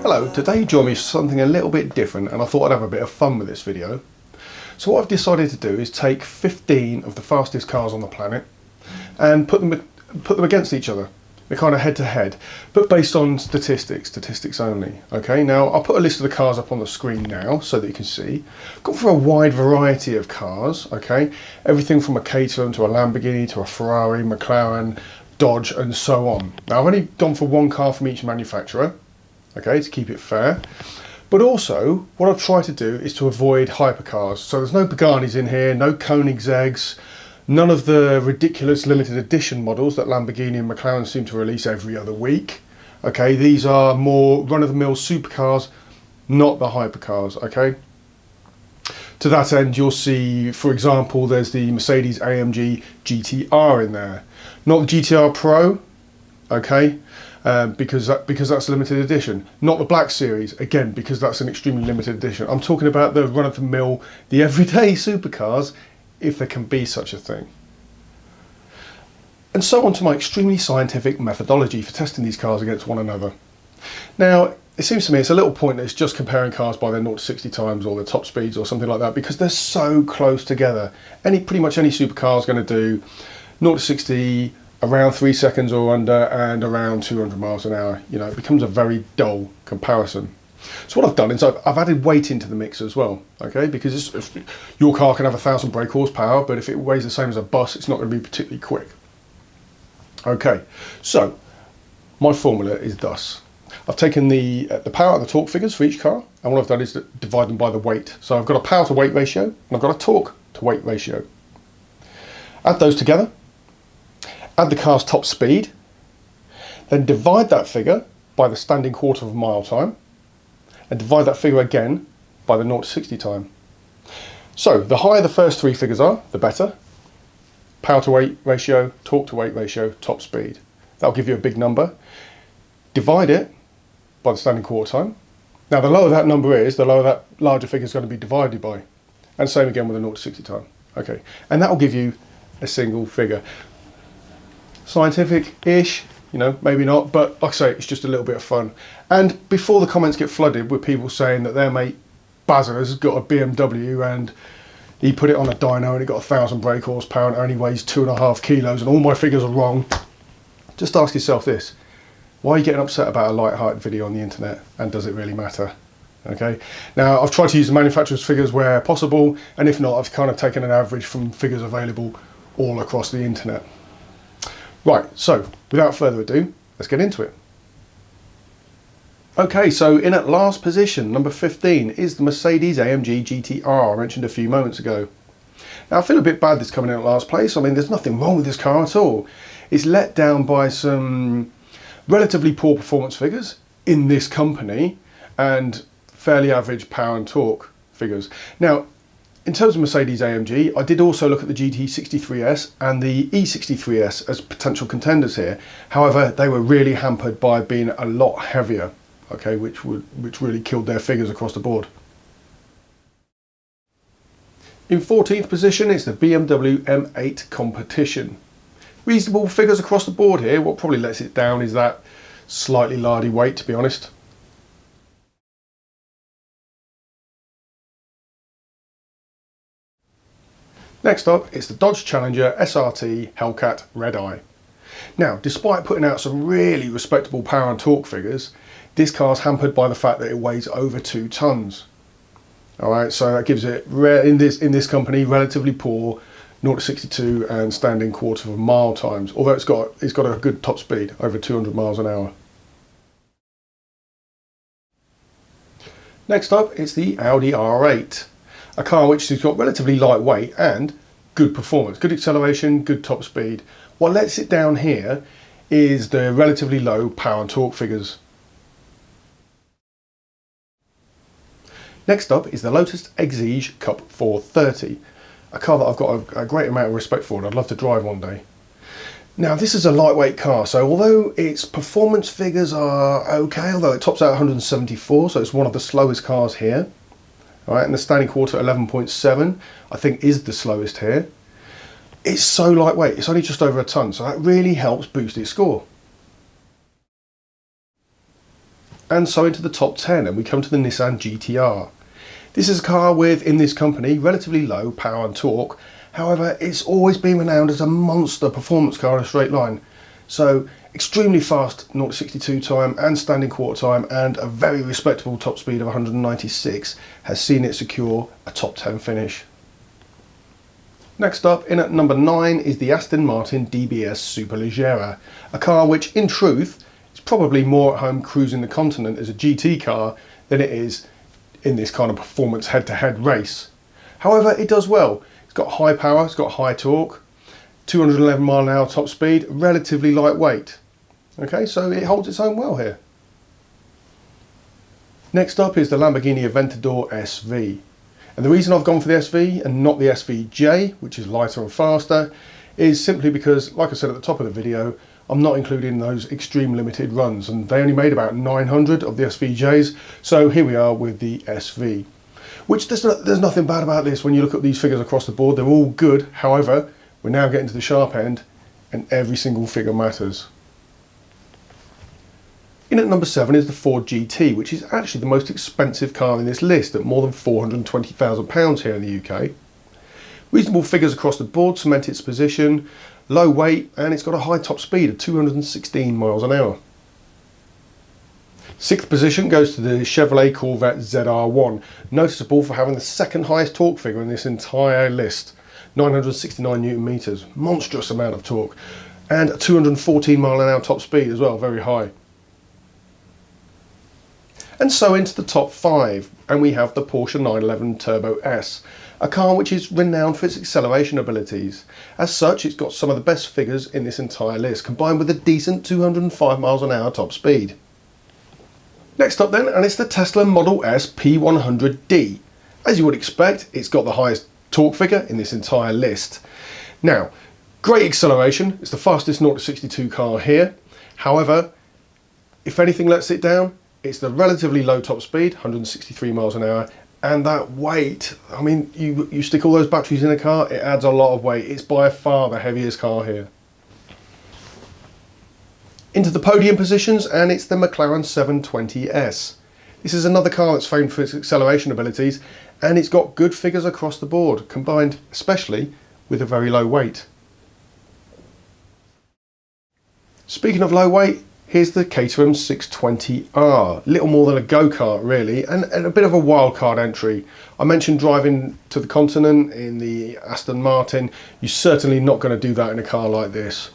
Hello, today you join me for something a little bit different and I thought I'd have a bit of fun with this video. So what I've decided to do is take 15 of the fastest cars on the planet and put them against each other. They're kind of head to head, but based on statistics only. Okay, now I'll put a list of the cars up on the screen now so that you can see. I've gone for a wide variety of cars, okay? Everything from a Caterham to a Lamborghini to a Ferrari, McLaren, Dodge and so on. Now I've only gone for one car from each manufacturer, okay, to keep it fair. But also, what I've tried to do is to avoid hypercars. So there's no Pagani's in here, no Koenigsegg's, none of the ridiculous limited edition models that Lamborghini and McLaren seem to release every other week. Okay, these are more run-of-the-mill supercars, not the hypercars, okay? To that end, you'll see, for example, there's the Mercedes AMG GTR in there. Not the GTR Pro, okay, because that's limited edition. Not the Black Series, again, because that's an extremely limited edition. I'm talking about the run-of-the-mill, the everyday supercars, if there can be such a thing. And so on to my extremely scientific methodology for testing these cars against one another. Now, it seems to me it's a little pointless just comparing cars by their 0 to 60 times or their top speeds or something like that, because they're so close together. Pretty much any supercar is going to do 0 to 60 around 3 seconds or under and around 200 miles an hour. You know, it becomes a very dull comparison. So what I've done is I've added weight into the mix as well, okay? Because your car can have 1,000 brake horsepower, but if it weighs the same as a bus, it's not going to be particularly quick. Okay, so my formula is thus. I've taken the power and the torque figures for each car, and what I've done is divide them by the weight. So I've got a power to weight ratio, and I've got a torque to weight ratio. Add those together, add the car's top speed, then divide that figure by the standing quarter of a mile time, and divide that figure again by the 0 to 60 time. So the higher the first three figures are, the better. Power to weight ratio, torque to weight ratio, top speed. That'll give you a big number. Divide it by the standing quarter time. Now the lower that number is, the lower that larger figure is going to be divided by. And same again with the 0 to 60 time. Okay, and that will give you a single figure. Scientific-ish, you know, maybe not, but like I say, it's just a little bit of fun. And before the comments get flooded with people saying that their mate Bazza's got a BMW and he put it on a dyno and it got 1,000 brake horsepower and only weighs 2.5 kilos and all my figures are wrong, just ask yourself this: why are you getting upset about a light-hearted video on the internet, and does it really matter? Okay, now I've tried to use the manufacturer's figures where possible, and if not, I've kind of taken an average from figures available all across the internet. Right, so without further ado, let's get into it. Okay, so in at last position, number 15, is the Mercedes AMG GT-R I mentioned a few moments ago. Now I feel a bit bad this coming in at last place. I mean, there's nothing wrong with this car at all. It's let down by some relatively poor performance figures in this company and fairly average power and torque figures. Now, in terms of Mercedes AMG, I did also look at the GT63S and the E63S as potential contenders here. However, they were really hampered by being a lot heavier, okay, which really killed their figures across the board. In 14th position, it's the BMW M8 Competition. Reasonable figures across the board here. What probably lets it down is that slightly lardy weight, to be honest. Next up, it's the Dodge Challenger SRT Hellcat Redeye. Now, despite putting out some really respectable power and torque figures, this car's hampered by the fact that it weighs over 2 tons. All right, so that gives it, in this company, relatively poor 0 to 62 and standing quarter of a mile times, although it's got a good top speed, over 200 miles an hour. Next up, it's the Audi R8. A car which has got relatively lightweight and good performance, good acceleration, good top speed. What lets it down here is the relatively low power and torque figures. Next up is the Lotus Exige Cup 430, a car that I've got a great amount of respect for and I'd love to drive one day. Now this is a lightweight car, so although its performance figures are okay, although it tops out 174, so it's one of the slowest cars here. All right, and the standing quarter 11.7 I think is the slowest here. It's so lightweight, it's only just over a ton, so that really helps boost its score. and so into the top 10, and we come to the Nissan GT-R. This is a car with, in this company, relatively low power and torque. However, it's always been renowned as a monster performance car in a straight line. So extremely fast 0 to 62 time and standing quarter time, and a very respectable top speed of 196 has seen it secure a top 10 finish. Next up, in at number 9, is the Aston Martin DBS Superleggera, a car which in truth is probably more at home cruising the continent as a GT car than it is in this kind of performance head-to-head race. However, it does well. It's got high power, it's got high torque, 211 mile an hour top speed, relatively lightweight. Okay, so it holds its own well here. Next up is the Lamborghini Aventador SV. And the reason I've gone for the SV and not the SVJ, which is lighter and faster, is simply because, like I said at the top of the video, I'm not including those extreme limited runs, and they only made about 900 of the SVJs, so here we are with the SV. Which there's nothing bad about this when you look at these figures across the board, they're all good. However, we're now getting to the sharp end, and every single figure matters. In at number 7 is the Ford GT, which is actually the most expensive car in this list at more than £420,000 here in the UK. Reasonable figures across the board cement its position, low weight, and it's got a high top speed of 216 miles an hour. 6th position goes to the Chevrolet Corvette ZR1, noticeable for having the second highest torque figure in this entire list, 969 Newton meters, monstrous amount of torque, and a 214 mile an hour top speed as well, very high. And so into the top 5, and we have the Porsche 911 Turbo S, a car which is renowned for its acceleration abilities. As such, it's got some of the best figures in this entire list, combined with a decent 205 miles an hour top speed. Next up then, and it's the Tesla Model S P100D. As you would expect, it's got the highest torque figure in this entire list. Now, great acceleration, it's the fastest 0 to 62 car here. However, if anything lets it down, it's the relatively low top speed, 163 miles an hour, and that weight. I mean, you stick all those batteries in a car, it adds a lot of weight. It's by far the heaviest car here. Into the podium positions, and it's the McLaren 720S. This is another car that's famed for its acceleration abilities, and it's got good figures across the board, combined especially with a very low weight. Speaking of low weight, here's the Caterham 620R, little more than a go-kart really, and a bit of a wildcard entry. I mentioned driving to the continent in the Aston Martin. You're certainly not going to do that in a car like this.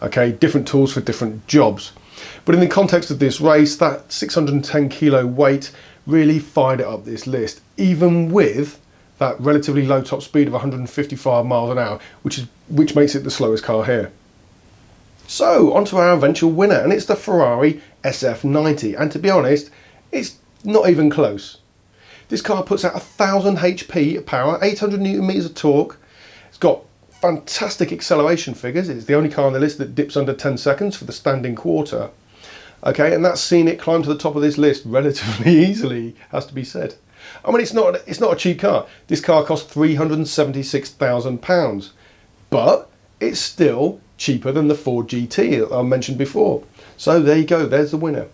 Okay, different tools for different jobs. But in the context of this race, that 610 kilo weight really fired it up this list, even with that relatively low top speed of 155 miles an hour, which makes it the slowest car here. So, onto our eventual winner, and it's the Ferrari SF90, and to be honest, it's not even close. This car puts out 1000 HP of power, 800 Newton meters of torque. It's got fantastic acceleration figures. It's the only car on the list that dips under 10 seconds for the standing quarter. Okay, and that's seen it climb to the top of this list relatively easily, has to be said. I mean, it's not a cheap car. This car cost £376,000, but it's still cheaper than the Ford GT that I mentioned before. So there you go, there's the winner.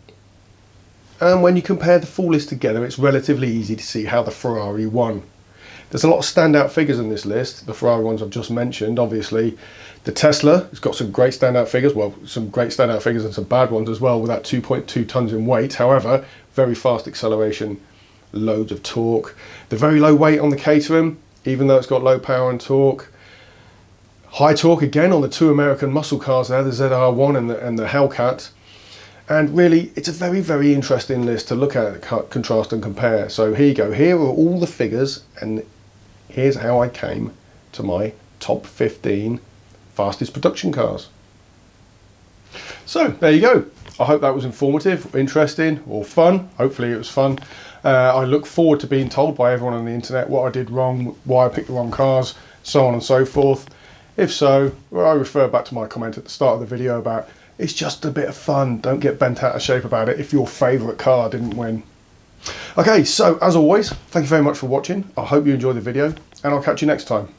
And when you compare the full list together, it's relatively easy to see how the Ferrari won. There's a lot of standout figures in this list, the Ferrari ones I've just mentioned, obviously. The Tesla has got some great standout figures, well, some great standout figures and some bad ones as well, with that 2.2 tons in weight. However, very fast acceleration, loads of torque. The very low weight on the Caterham, even though it's got low power and torque. High torque again on the two American muscle cars there, the ZR1 and the Hellcat. And really, it's a very, very interesting list to look at, contrast and compare. So here you go, here are all the figures, and here's how I came to my top 15 fastest production cars. So there you go. I hope that was informative, interesting, or fun. Hopefully it was fun. I look forward to being told by everyone on the internet what I did wrong, why I picked the wrong cars, so on and so forth. If so, well, I refer back to my comment at the start of the video about it's just a bit of fun. Don't get bent out of shape about it if your favourite car didn't win. Okay, so as always, thank you very much for watching. I hope you enjoyed the video, and I'll catch you next time.